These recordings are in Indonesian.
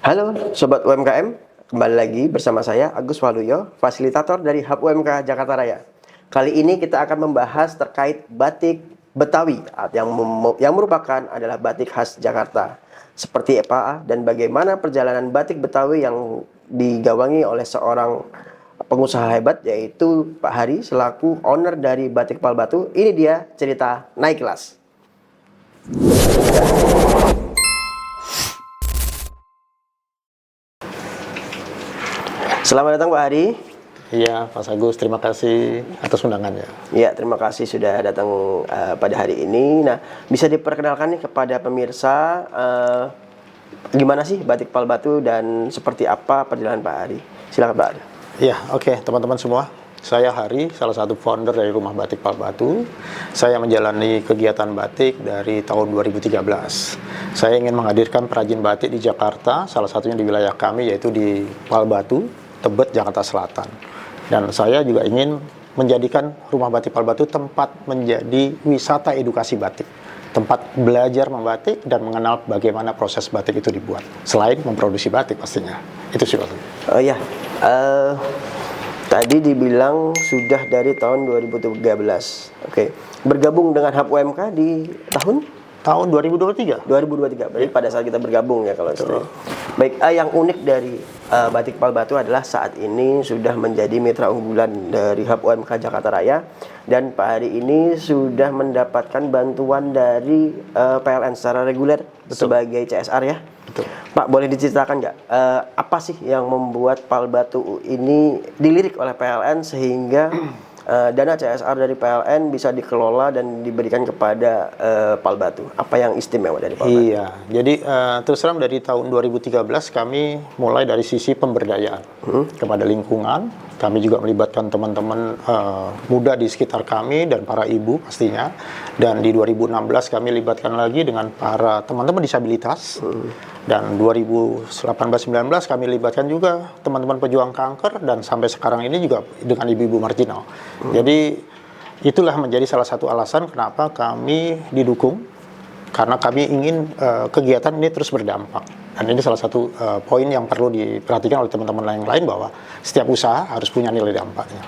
Halo Sobat UMKM, kembali lagi bersama saya Agus Waluyo, fasilitator dari Hub UMK Jakarta Raya. Kali ini kita akan membahas terkait batik Betawi yang merupakan adalah batik khas Jakarta. Seperti apa dan bagaimana perjalanan batik Betawi yang digawangi oleh seorang pengusaha hebat yaitu Pak Hari selaku owner dari Batik Palbatu. Ini dia cerita naik kelas. Selamat datang Pak Hari. Iya, Mas Agus, terima kasih atas undangannya. Ya, terima kasih sudah datang pada hari ini. Nah, bisa diperkenalkan nih kepada pemirsa gimana sih Batik Palbatu dan seperti apa perjalanan Pak Hari? Silakan Pak Hari. Iya, oke, teman-teman semua. Saya Hari, salah satu founder dari Rumah Batik Palbatu. Saya menjalani kegiatan batik dari tahun 2013. Saya ingin menghadirkan perajin batik di Jakarta, salah satunya di wilayah kami yaitu di Palbatu, Tebet, Jakarta Selatan. Dan saya juga ingin menjadikan Rumah Batik Palbatu tempat menjadi wisata edukasi batik. Tempat belajar membatik dan mengenal bagaimana proses batik itu dibuat. Selain memproduksi batik pastinya. Itu sih Pak. Oh ya, tadi dibilang sudah dari tahun 2013. Oke. Bergabung dengan Hub UMK di Tahun 2023. 2023, berarti pada saat kita bergabung ya kalau itu. Baik, yang unik dari Batik Palbatu adalah saat ini sudah menjadi mitra unggulan dari Hub UMK Jakarta Raya dan Pak Hari ini sudah mendapatkan bantuan dari PLN secara reguler. Betul. Sebagai CSR ya. Betul. Pak, boleh diceritakan nggak apa sih yang membuat Palbatu ini dilirik oleh PLN sehingga dana CSR dari PLN bisa dikelola dan diberikan kepada Palbatu? Apa yang istimewa dari Palbatu? Iya, jadi terus terang dari tahun 2013 kami mulai dari sisi pemberdayaan kepada lingkungan. Kami juga melibatkan teman-teman muda di sekitar kami dan para ibu pastinya. Dan di 2016 kami libatkan lagi dengan para teman-teman disabilitas. Dan 2018-19 kami libatkan juga teman-teman pejuang kanker dan sampai sekarang ini juga dengan ibu-ibu marginal. Jadi itulah menjadi salah satu alasan kenapa kami didukung, karena kami ingin kegiatan ini terus berdampak. Dan ini salah satu poin yang perlu diperhatikan oleh teman-teman yang lain bahwa setiap usaha harus punya nilai dampaknya.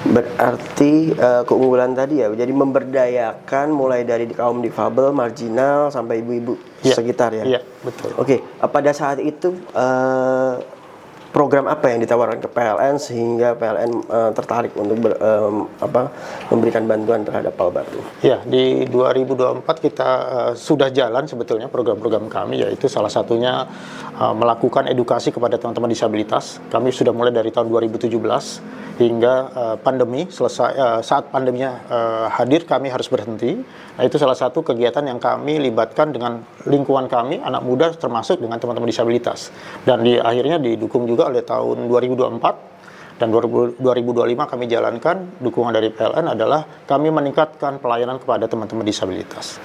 Berarti keunggulan tadi ya, jadi memberdayakan mulai dari kaum difabel, marginal sampai ibu-ibu sekitar ya. Iya, betul. Oke, pada saat itu program apa yang ditawarkan ke PLN sehingga PLN tertarik untuk memberikan bantuan terhadap Palbatu? Ya, di 2024 kita sudah jalan sebetulnya program-program kami, yaitu salah satunya melakukan edukasi kepada teman-teman disabilitas. Kami sudah mulai dari tahun 2017 hingga pandemi selesai. Saat pandeminya hadir, kami harus berhenti. Nah, itu salah satu kegiatan yang kami libatkan dengan lingkungan kami, anak muda termasuk dengan teman-teman disabilitas. Dan akhirnya didukung juga oleh tahun 2024 dan 2025 kami jalankan. Dukungan dari PLN adalah kami meningkatkan pelayanan kepada teman-teman disabilitas.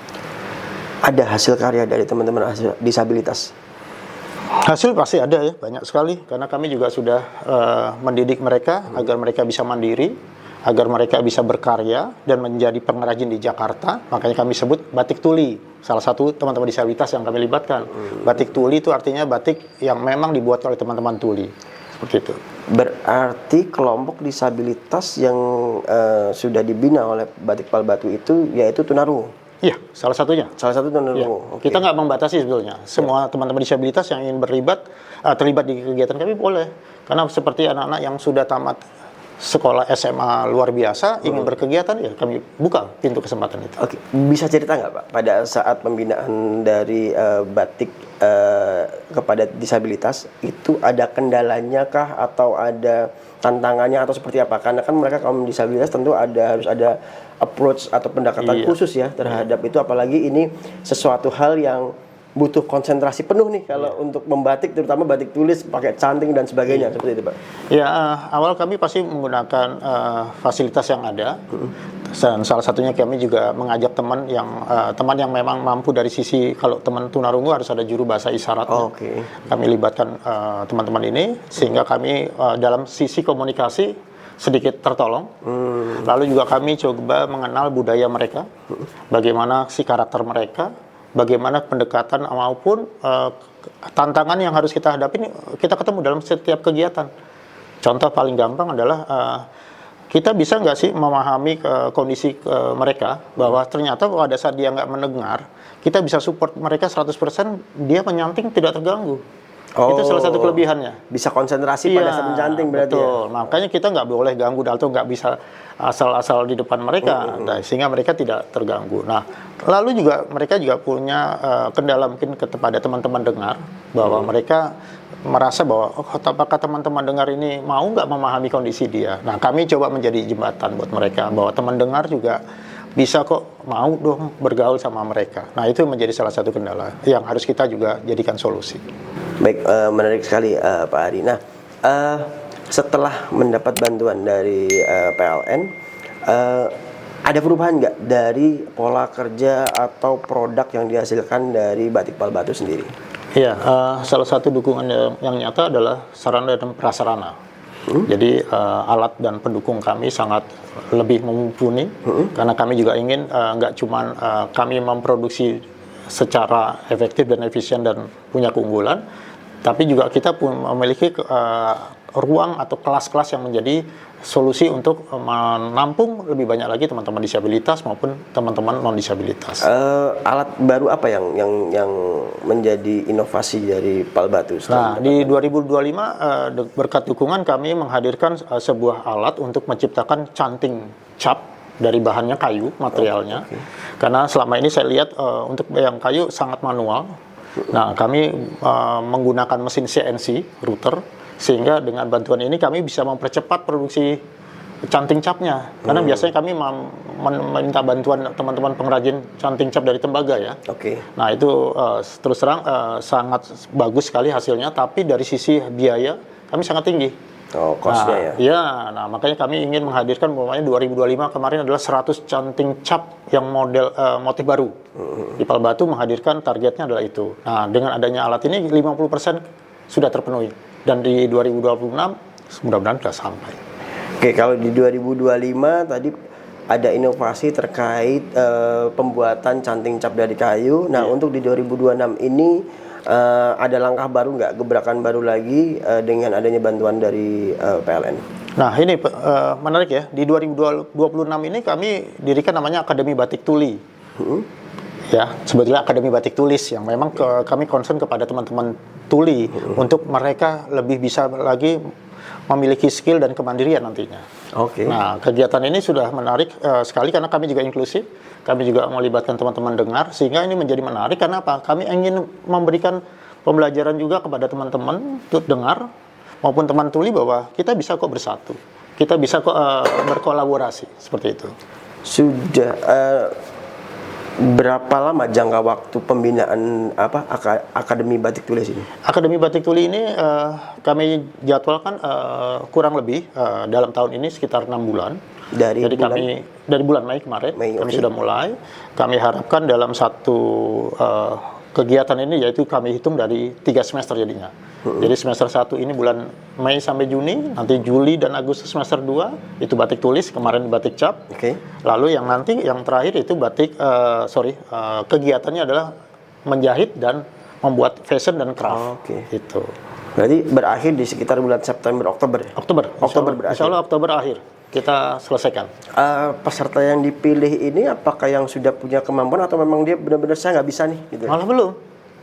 Ada hasil karya dari teman-teman disabilitas? Hasil pasti ada ya, banyak sekali. Karena kami juga sudah mendidik mereka agar mereka bisa mandiri, agar mereka bisa berkarya dan menjadi pengrajin di Jakarta. Makanya kami sebut batik tuli. Salah satu teman-teman disabilitas yang kami libatkan. Batik tuli itu artinya batik yang memang dibuat oleh teman-teman tuli. Seperti itu. Berarti kelompok disabilitas yang sudah dibina oleh Batik Palbatu itu yaitu tunarungu? Iya, salah satunya. Salah satu tunarungu. Ya. Okay. Kita nggak membatasi sebetulnya. Semua teman-teman disabilitas yang ingin terlibat di kegiatan kami boleh. Karena seperti anak-anak yang sudah tamat sekolah SMA luar biasa ingin berkegiatan, ya kami buka pintu kesempatan itu. Oke, bisa cerita nggak Pak pada saat pembinaan dari batik kepada disabilitas itu ada kendalanya kah atau ada tantangannya atau seperti apa? Karena kan mereka kaum disabilitas tentu harus ada approach atau pendekatan khusus ya terhadap itu, apalagi ini sesuatu hal yang butuh konsentrasi penuh nih kalau untuk membatik, terutama batik tulis pakai canting dan sebagainya, seperti itu Pak. Ya, awal kami pasti menggunakan fasilitas yang ada. Dan salah satunya kami juga mengajak teman yang memang mampu dari sisi, kalau teman tunarungu harus ada juru bahasa isyarat. Kami libatkan teman-teman ini sehingga kami dalam sisi komunikasi sedikit tertolong. Lalu juga kami coba mengenal budaya mereka, bagaimana si karakter mereka, bagaimana pendekatan maupun tantangan yang harus kita hadapi kita ketemu dalam setiap kegiatan. Contoh paling gampang adalah kita bisa nggak sih memahami kondisi mereka bahwa ternyata pada saat dia nggak mendengar, kita bisa support mereka 100%, dia menyanting tidak terganggu. Itu salah satu kelebihannya. Bisa konsentrasi pada saat mencanting berarti. Betul. Makanya kita nggak boleh ganggu atau nggak bisa asal-asal di depan mereka, sehingga mereka tidak terganggu. Nah, lalu juga mereka juga punya kendala mungkin kepada teman-teman dengar bahwa mereka merasa bahwa apakah teman-teman dengar ini mau nggak memahami kondisi dia. Nah, kami coba menjadi jembatan buat mereka bahwa teman dengar juga bisa kok mau dong bergaul sama mereka. Nah, itu menjadi salah satu kendala yang harus kita juga jadikan solusi. Baik, menarik sekali Pak Ari. Nah, setelah mendapat bantuan dari PLN, ada perubahan nggak dari pola kerja atau produk yang dihasilkan dari Batik Palbatu sendiri? Iya, salah satu dukungan yang nyata adalah sarana dan prasarana. Jadi alat dan pendukung kami sangat lebih mumpuni karena kami juga ingin nggak cuma kami memproduksi secara efektif dan efisien dan punya keunggulan, tapi juga kita pun memiliki ruang atau kelas-kelas yang menjadi solusi untuk menampung lebih banyak lagi teman-teman disabilitas maupun teman-teman non-disabilitas. Alat baru apa yang menjadi inovasi dari Palbatu? Nah, di 2025 berkat dukungan kami menghadirkan sebuah alat untuk menciptakan canting cap dari bahannya kayu, materialnya. Karena selama ini saya lihat untuk yang kayu sangat manual. Nah, kami menggunakan mesin CNC router, sehingga dengan bantuan ini kami bisa mempercepat produksi canting capnya. Karena biasanya kami meminta bantuan teman-teman pengrajin canting cap dari tembaga ya. Nah, itu terus terang sangat bagus sekali hasilnya, tapi dari sisi biaya kami sangat tinggi. Cost-nya Nah, makanya kami ingin menghadirkan umpamanya 2025 kemarin adalah 100 canting cap yang model motif baru. Di Palbatu menghadirkan targetnya adalah itu. Nah, dengan adanya alat ini 50% sudah terpenuhi. Dan di 2026 mudah-mudahan sudah sampai. Oke, kalau di 2025 tadi ada inovasi terkait pembuatan canting cap dari kayu. Nah, untuk di 2026 ini ada langkah baru nggak, gebrakan baru lagi dengan adanya bantuan dari PLN? Nah, ini menarik ya. Di 2026 ini kami dirikan namanya Akademi Batik Tuli. Ya, sebetulnya Akademi Batik Tulis yang memang kami concern kepada teman-teman tuli untuk mereka lebih bisa lagi memiliki skill dan kemandirian nantinya. Nah, kegiatan ini sudah menarik sekali karena kami juga inklusif. Kami juga melibatkan teman-teman dengar, sehingga ini menjadi menarik karena apa? Kami ingin memberikan pembelajaran juga kepada teman-teman dengar maupun teman tuli bahwa kita bisa kok bersatu. Kita bisa kok berkolaborasi seperti itu. Sudah berapa lama jangka waktu pembinaan Akademi Batik Tulis ini? Akademi Batik Tuli ini kami jadwalkan kurang lebih dalam tahun ini sekitar 6 bulan. Jadi kami dari bulan Mei kemarin kami sudah mulai. Kami harapkan dalam satu kegiatan ini yaitu kami hitung dari 3 semester jadinya. Jadi semester 1 ini bulan Mei sampai Juni, nanti Juli dan Agustus semester 2 itu batik tulis, kemarin batik cap. Lalu yang terakhir itu batik kegiatannya adalah menjahit dan membuat fashion dan craft. Itu. Berarti berakhir di sekitar bulan September, Oktober. Oktober berakhir. Insya Allah Oktober akhir kita selesaikan. Peserta yang dipilih ini apakah yang sudah punya kemampuan atau memang dia benar-benar saya nggak bisa nih? Gitu? Malah belum.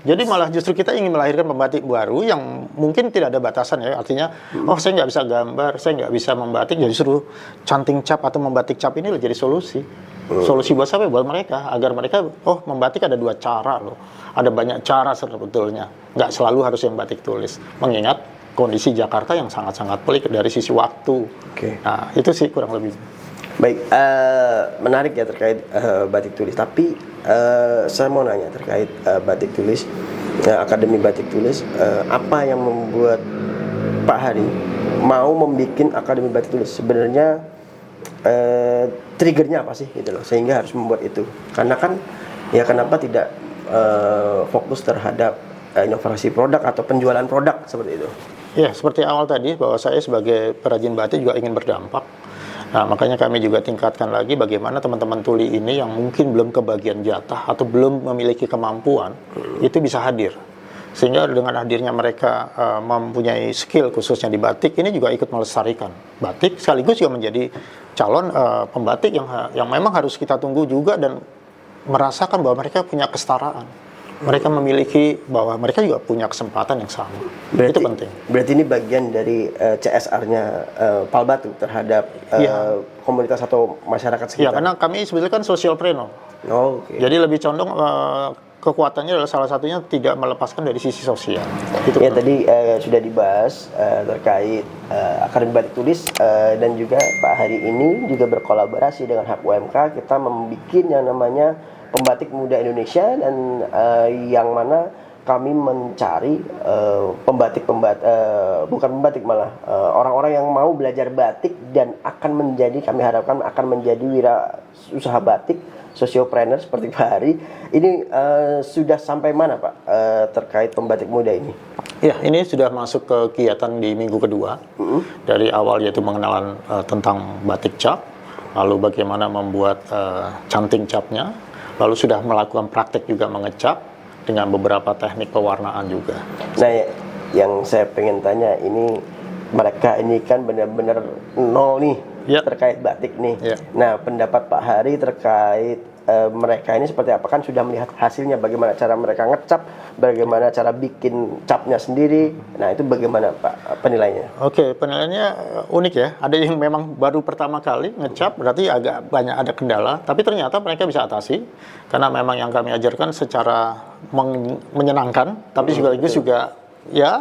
Jadi malah justru kita ingin melahirkan pembatik baru yang mungkin tidak ada batasan ya. Artinya, saya nggak bisa gambar, saya nggak bisa membatik, jadi justru canting cap atau membatik cap ini jadi solusi. Solusi buat siapa? Buat mereka. Agar mereka, membatik ada 2 cara loh. Ada banyak cara sebetulnya. Nggak selalu harus yang batik tulis. Mengingat kondisi Jakarta yang sangat-sangat pelik dari sisi waktu. Nah, itu sih kurang lebih. Baik, menarik ya terkait batik tulis. Tapi saya mau nanya terkait batik tulis, Akademi Batik Tulis. Apa yang membuat Pak Hari mau membuat Akademi Batik Tulis? Sebenarnya triggernya apa sih gitu loh, sehingga harus membuat itu? Karena kan ya kenapa tidak fokus terhadap inovasi produk atau penjualan produk seperti itu? Ya, seperti awal tadi bahwa saya sebagai perajin batik juga ingin berdampak. Nah, makanya kami juga tingkatkan lagi bagaimana teman-teman tuli ini yang mungkin belum kebagian jatah atau belum memiliki kemampuan, itu bisa hadir. Sehingga dengan hadirnya mereka mempunyai skill khususnya di batik, ini juga ikut melestarikan batik, sekaligus juga menjadi calon pembatik yang memang harus kita tunggu juga dan merasakan bahwa mereka punya kesetaraan. Mereka memiliki bahwa mereka juga punya kesempatan yang sama. Itu penting. Berarti ini bagian dari CSR-nya Pal Batu terhadap komunitas atau masyarakat Ya, sekitar. karena kami sebetulnya kan socialpreneur. Oh, oke. Jadi lebih condong kekuatannya adalah salah satunya tidak melepaskan dari sisi sosial. Itu Ya tadi sudah dibahas terkait Akademi Batik Tulis dan juga Pak hari ini juga berkolaborasi dengan Hub UMK, kita membuat yang namanya Pembatik Muda Indonesia, dan yang mana kami mencari bukan pembatik malah orang-orang yang mau belajar batik dan akan menjadi, kami harapkan akan menjadi wira usaha batik, sosiopreneur seperti Pak Hari. Ini sudah sampai mana Pak terkait pembatik muda ini? Ya, ini sudah masuk ke kegiatan di minggu kedua. Dari awal yaitu mengenalan tentang batik cap, lalu bagaimana membuat canting capnya, lalu sudah melakukan praktek juga mengecap dengan beberapa teknik pewarnaan juga. Nah, yang saya pengen tanya ini, mereka ini kan benar-benar nol nih terkait batik nih. Nah, pendapat Pak Hari terkait mereka ini seperti apa? Kan sudah melihat hasilnya, bagaimana cara mereka ngecap, bagaimana cara bikin capnya sendiri. Nah, itu bagaimana Pak penilainya? Oke, penilaiannya unik ya. Ada yang memang baru pertama kali ngecap, berarti agak banyak ada kendala, tapi ternyata mereka bisa atasi karena memang yang kami ajarkan secara menyenangkan, tapi sekaligus juga ya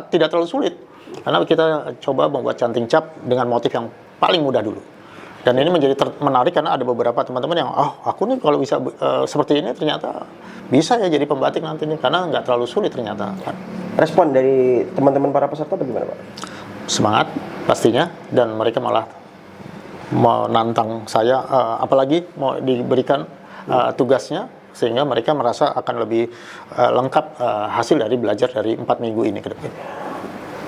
tidak terlalu sulit. Karena kita coba membuat canting cap dengan motif yang paling mudah dulu. Dan ini menjadi menarik karena ada beberapa teman-teman yang, aku nih kalau bisa seperti ini ternyata bisa ya jadi pembatik nanti nih, karena nggak terlalu sulit ternyata. Respon dari teman-teman para peserta bagaimana Pak? Semangat pastinya, dan mereka malah menantang saya, apalagi mau diberikan tugasnya, sehingga mereka merasa akan lebih lengkap hasil dari belajar dari 4 minggu ini ke depan.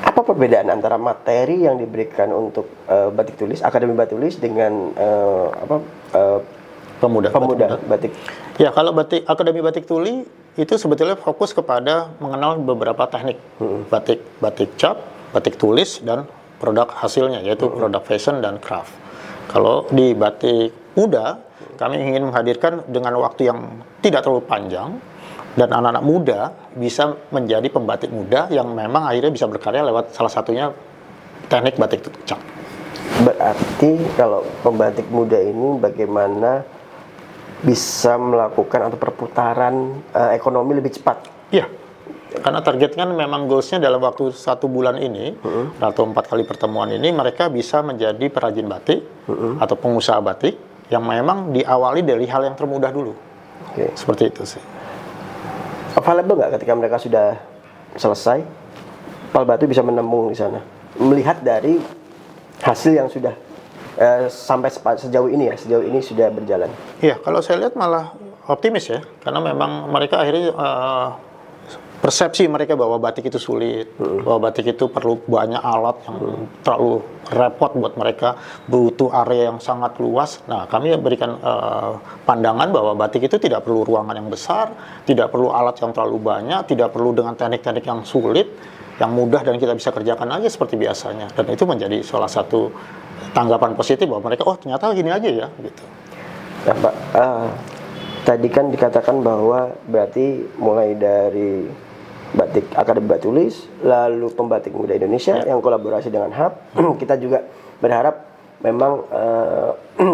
Apa perbedaan antara materi yang diberikan untuk batik tulis, Akademi Batik Tulis dengan pemuda batik? Ya, kalau Akademi Batik Tuli itu sebetulnya fokus kepada mengenal beberapa teknik batik cap, batik tulis, dan produk hasilnya, yaitu produk fashion dan craft. Kalau di batik muda, kami ingin menghadirkan dengan waktu yang tidak terlalu panjang, dan anak-anak muda bisa menjadi pembatik muda yang memang akhirnya bisa berkarya lewat salah satunya teknik batik cap. Berarti kalau pembatik muda ini bagaimana bisa melakukan atau perputaran ekonomi lebih cepat? Iya, karena targetnya memang goalsnya dalam waktu 1 bulan ini atau 4 kali pertemuan ini mereka bisa menjadi perajin batik atau pengusaha batik yang memang diawali dari hal yang termudah dulu. Seperti itu sih. Available nggak ketika mereka sudah selesai, Pal Batu bisa menembung di sana, melihat dari hasil yang sudah sampai sejauh ini sudah berjalan? Iya, kalau saya lihat malah optimis ya, karena memang mereka akhirnya persepsi mereka bahwa batik itu sulit, bahwa batik itu perlu banyak alat yang terlalu repot buat mereka, butuh area yang sangat luas. Nah, kami berikan pandangan bahwa batik itu tidak perlu ruangan yang besar, tidak perlu alat yang terlalu banyak, tidak perlu dengan teknik-teknik yang sulit, yang mudah dan kita bisa kerjakan aja seperti biasanya. Dan itu menjadi salah satu tanggapan positif bahwa mereka, ternyata gini aja ya, gitu. Nah, Pak, tadi kan dikatakan bahwa berarti mulai dari Batik Akademi Batik Tulis, lalu Pembatik Muda Indonesia yang kolaborasi dengan Hub. Kita juga berharap memang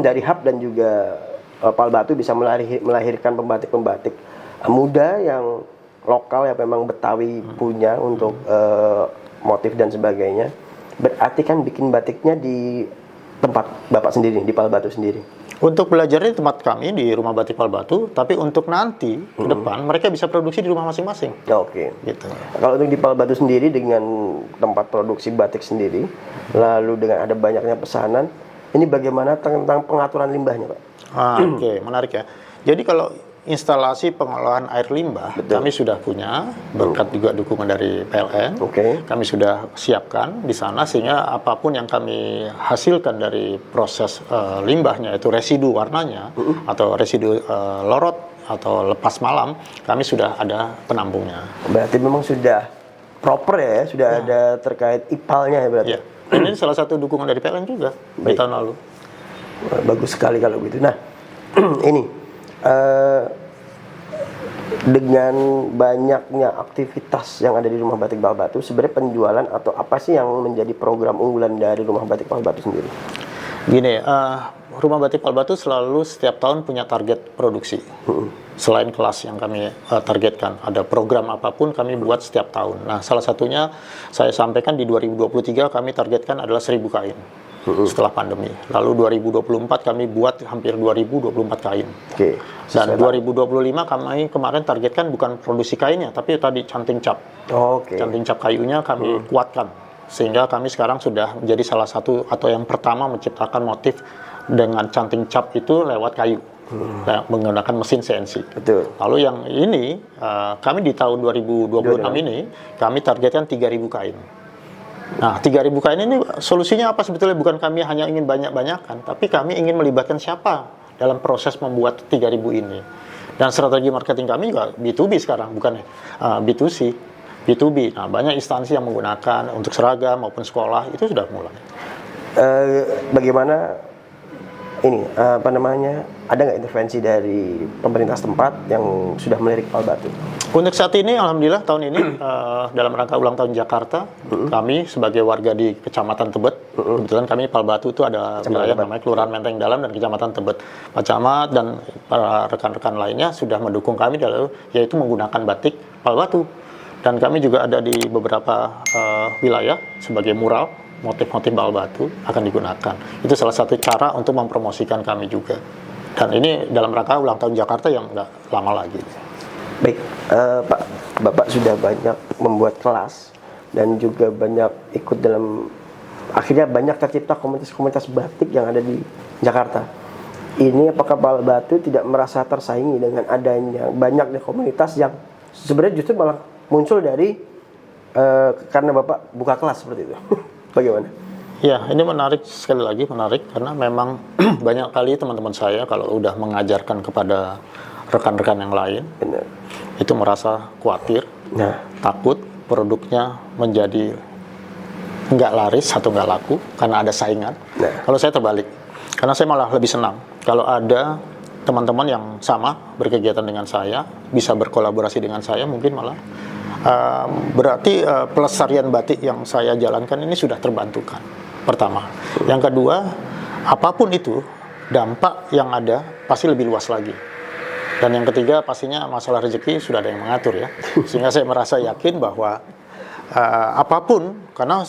dari Hub dan juga Pal Batu bisa melahirkan pembatik-pembatik muda yang lokal, yang memang Betawi punya untuk motif dan sebagainya. Berarti kan bikin batiknya di tempat Bapak sendiri, di Pal Batu sendiri. Untuk belajarnya di tempat kami di Rumah Batik Pal Batu, tapi untuk nanti ke depan mereka bisa produksi di rumah masing-masing. Oke. Gitu. Kalau untuk di Pal Batu sendiri dengan tempat produksi batik sendiri, lalu dengan ada banyaknya pesanan, ini bagaimana tentang pengaturan limbahnya, Pak? Oke, menarik ya. Jadi kalau instalasi pengolahan air limbah kami sudah punya berkat juga dukungan dari PLN. Kami sudah siapkan di sana sehingga apapun yang kami hasilkan dari proses limbahnya itu residu warnanya atau residu lorot atau lepas malam, kami sudah ada penampungnya. Berarti memang sudah proper ya, sudah ada terkait IPAL-nya ya berarti. Ya. Ini salah satu dukungan dari PLN juga di tahun lalu. Bagus sekali kalau begitu. Nah, ini dengan banyaknya aktivitas yang ada di Rumah Batik Pal Batu, sebenarnya penjualan atau apa sih yang menjadi program unggulan dari Rumah Batik Pal Batu sendiri? Gini, Rumah Batik Pal Batu selalu setiap tahun punya target produksi. Selain kelas yang kami targetkan, ada program apapun kami buat setiap tahun. Nah, salah satunya saya sampaikan di 2023 kami targetkan adalah 1.000 kain. Setelah pandemi. Lalu 2024 kami buat hampir 2024 kain. Dan 2025 kami kemarin targetkan bukan produksi kainnya, tapi tadi canting cap. Canting cap kayunya kami kuatkan. Sehingga kami sekarang sudah menjadi salah satu atau yang pertama menciptakan motif dengan canting cap itu lewat kayu. Menggunakan mesin CNC. Lalu yang ini, kami di tahun 2026 ini, kami targetkan 3.000 kain. Nah, 3.000 kain ini solusinya apa sebetulnya? Bukan kami hanya ingin banyak-banyakan, tapi kami ingin melibatkan siapa dalam proses membuat 3.000 ini. Dan strategi marketing kami juga B2B sekarang, bukan B2C, B2B. Nah, banyak instansi yang menggunakan untuk seragam maupun sekolah, itu sudah mulai. Bagaimana ini, ada nggak intervensi dari pemerintah setempat yang sudah melirik Pal Batu? Untuk saat ini, alhamdulillah tahun ini dalam rangka ulang tahun Jakarta, kami sebagai warga di Kecamatan Tebet, kebetulan kami Pal Batu itu ada wilayah namanya Kelurahan Menteng Dalam dan Kecamatan Tebet. Pak Camat dan para rekan-rekan lainnya sudah mendukung kami yaitu menggunakan batik Pal Batu. Dan kami juga ada di beberapa wilayah sebagai mural, motif-motif Pal Batu akan digunakan. Itu salah satu cara untuk mempromosikan kami juga. Dan ini dalam rangka ulang tahun Jakarta yang nggak lama lagi. Baik, Pak, Bapak sudah banyak membuat kelas dan juga banyak ikut dalam, akhirnya banyak tercipta komunitas-komunitas batik yang ada di Jakarta. Ini apakah Pal Batu tidak merasa tersaingi dengan adanya banyaknya komunitas yang sebenarnya justru malah muncul dari karena Bapak buka kelas seperti itu? Bagaimana? Ya, ini menarik, sekali lagi menarik, karena memang banyak kali teman-teman saya kalau udah mengajarkan kepada rekan-rekan yang lain, itu merasa khawatir, takut produknya menjadi nggak laris atau nggak laku karena ada saingan. Kalau saya terbalik, karena saya malah lebih senang kalau ada teman-teman yang sama berkegiatan dengan saya, bisa berkolaborasi dengan saya, mungkin malah berarti pelestarian batik yang saya jalankan ini sudah terbantukan. Pertama, yang kedua, apapun itu dampak yang ada pasti lebih luas lagi. Dan yang ketiga, pastinya masalah rezeki sudah ada yang mengatur ya. Sehingga saya merasa yakin bahwa apapun, karena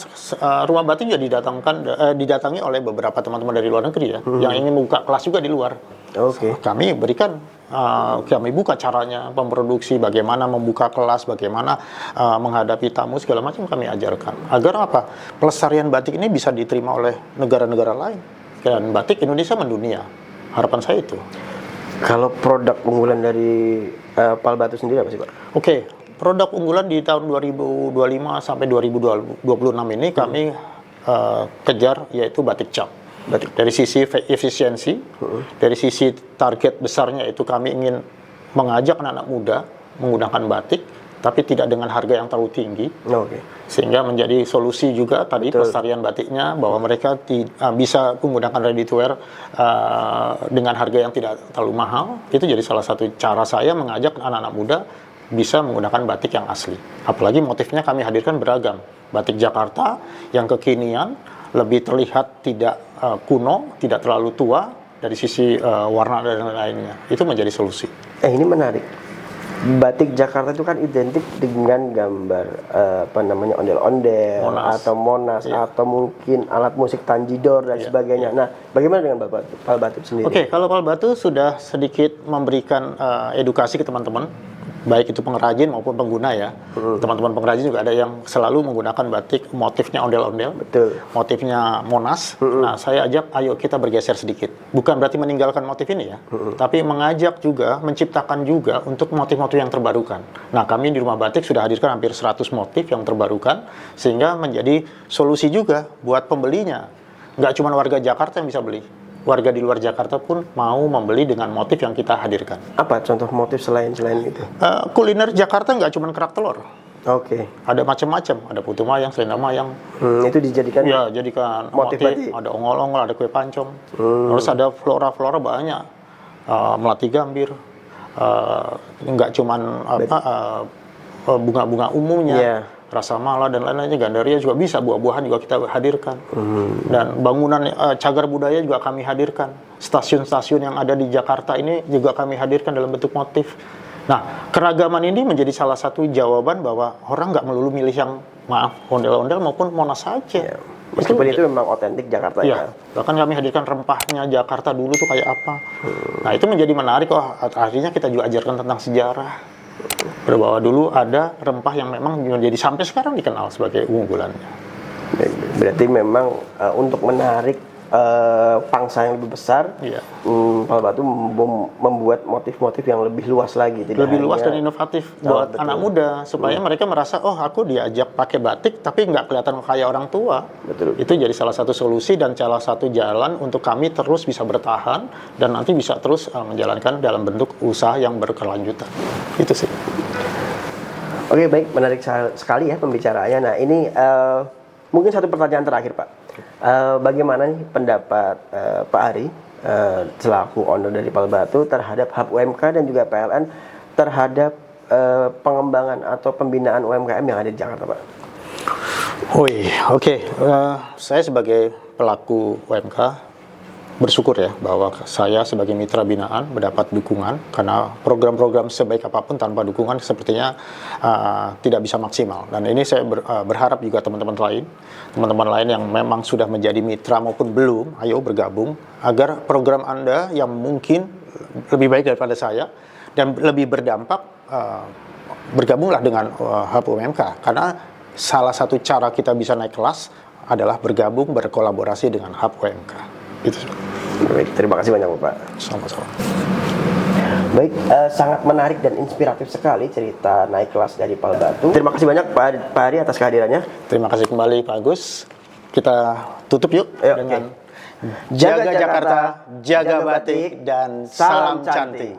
rumah batik juga didatangi oleh beberapa teman-teman dari luar negeri ya, yang ingin membuka kelas juga di luar. Kami berikan, kami buka caranya memproduksi, bagaimana membuka kelas, bagaimana menghadapi tamu, segala macam kami ajarkan. Agar apa? Pelestarian batik ini bisa diterima oleh negara-negara lain. Dan batik Indonesia mendunia. Harapan saya itu. Kalau produk unggulan dari Pal Batu sendiri apa sih, Pak? Produk unggulan di tahun 2025 sampai 2026 ini kami kejar yaitu batik cap. Dari sisi efisiensi, dari sisi target besarnya itu kami ingin mengajak anak-anak muda menggunakan batik, tapi tidak dengan harga yang terlalu tinggi, sehingga menjadi solusi juga tadi pelestarian batiknya, bahwa mereka bisa menggunakan ready to wear dengan harga yang tidak terlalu mahal. Itu jadi salah satu cara saya mengajak anak-anak muda bisa menggunakan batik yang asli. Apalagi motifnya kami hadirkan beragam, batik Jakarta yang kekinian, lebih terlihat tidak kuno, tidak terlalu tua dari sisi warna dan lainnya. Itu menjadi solusi. Ini menarik. Batik Jakarta itu kan identik dengan gambar ondel-ondel atau Monas atau mungkin alat musik tanjidor dan sebagainya. Nah, bagaimana dengan Pal Batu sendiri? Kalau Pal Batu sudah sedikit memberikan edukasi ke teman-teman baik itu pengrajin maupun pengguna ya. Teman-teman pengrajin juga ada yang selalu menggunakan batik motifnya ondel-ondel, Betul. motifnya Monas. Nah, saya ajak, ayo kita bergeser sedikit. Bukan berarti meninggalkan motif ini ya, tapi mengajak juga, menciptakan juga untuk motif-motif yang terbarukan. Nah, kami di Rumah Batik sudah hadirkan hampir 100 motif yang terbarukan, sehingga menjadi solusi juga buat pembelinya. Nggak cuma warga Jakarta yang bisa beli. Warga di luar Jakarta pun mau membeli dengan motif yang kita hadirkan. Apa contoh motif selain itu? Kuliner Jakarta nggak cuma kerak telur. Oke. Ada macam-macam, ada putu mayang, selendang mayang. Itu dijadikan Ya, jadikan motif batik. ada ongol-ongol, ada kue pancong. Terus ada flora-flora banyak. Melati gambir. Nggak cuman bunga-bunga umumnya. Iya. Rasa mala dan lain-lainnya, gandaria juga bisa, buah-buahan juga kita hadirkan. Dan bangunan cagar budaya juga kami hadirkan. Stasiun-stasiun yang ada di Jakarta ini juga kami hadirkan dalam bentuk motif. Nah, keragaman ini menjadi salah satu jawaban bahwa orang nggak melulu milih yang, maaf, ondel-ondel maupun Monas saja. Meskipun itu memang otentik Jakarta ya. Bahkan kami hadirkan rempahnya Jakarta dulu tuh kayak apa. Nah, itu menjadi menarik. Oh, akhirnya kita juga ajarkan tentang sejarah. Bahwa dulu ada rempah yang memang menjadi sampai sekarang dikenal sebagai unggulannya. Berarti memang untuk menarik pangsa yang lebih besar, Pal Batu membuat motif-motif yang lebih luas lagi. Lebih luas dan inovatif buat anak muda, supaya mereka merasa, oh aku diajak pakai batik tapi nggak kelihatan kayak orang tua. Betul. Itu jadi salah satu solusi dan salah satu jalan untuk kami terus bisa bertahan dan nanti bisa terus menjalankan dalam bentuk usaha yang berkelanjutan. Itu sih. Oke, baik, menarik sekali ya pembicaraannya. Nah, ini mungkin satu pertanyaan terakhir, Pak. Bagaimana nih pendapat Pak Ari selaku owner dari Pal Batu terhadap Hub UMK dan juga PLN terhadap pengembangan atau pembinaan UMKM yang ada di Jakarta, Pak? Oke. Saya sebagai pelaku UMK bersyukur ya bahwa saya sebagai mitra binaan mendapat dukungan, karena program-program sebaik apapun tanpa dukungan sepertinya tidak bisa maksimal. Dan ini saya berharap juga teman-teman lain yang memang sudah menjadi mitra maupun belum, ayo bergabung agar program Anda yang mungkin lebih baik daripada saya dan lebih berdampak, bergabunglah dengan Hub UMK, karena salah satu cara kita bisa naik kelas adalah bergabung, berkolaborasi dengan Hub UMK. Itu. Baik, terima kasih banyak Bapak. Sama-sama. Baik, sangat menarik dan inspiratif sekali cerita naik kelas dari Pal Batu. Terima kasih banyak Pak Ari atas kehadirannya. Terima kasih kembali Pak Agus. Kita tutup yuk dengan Jaga Jakarta, jaga batik, dan salam cantik.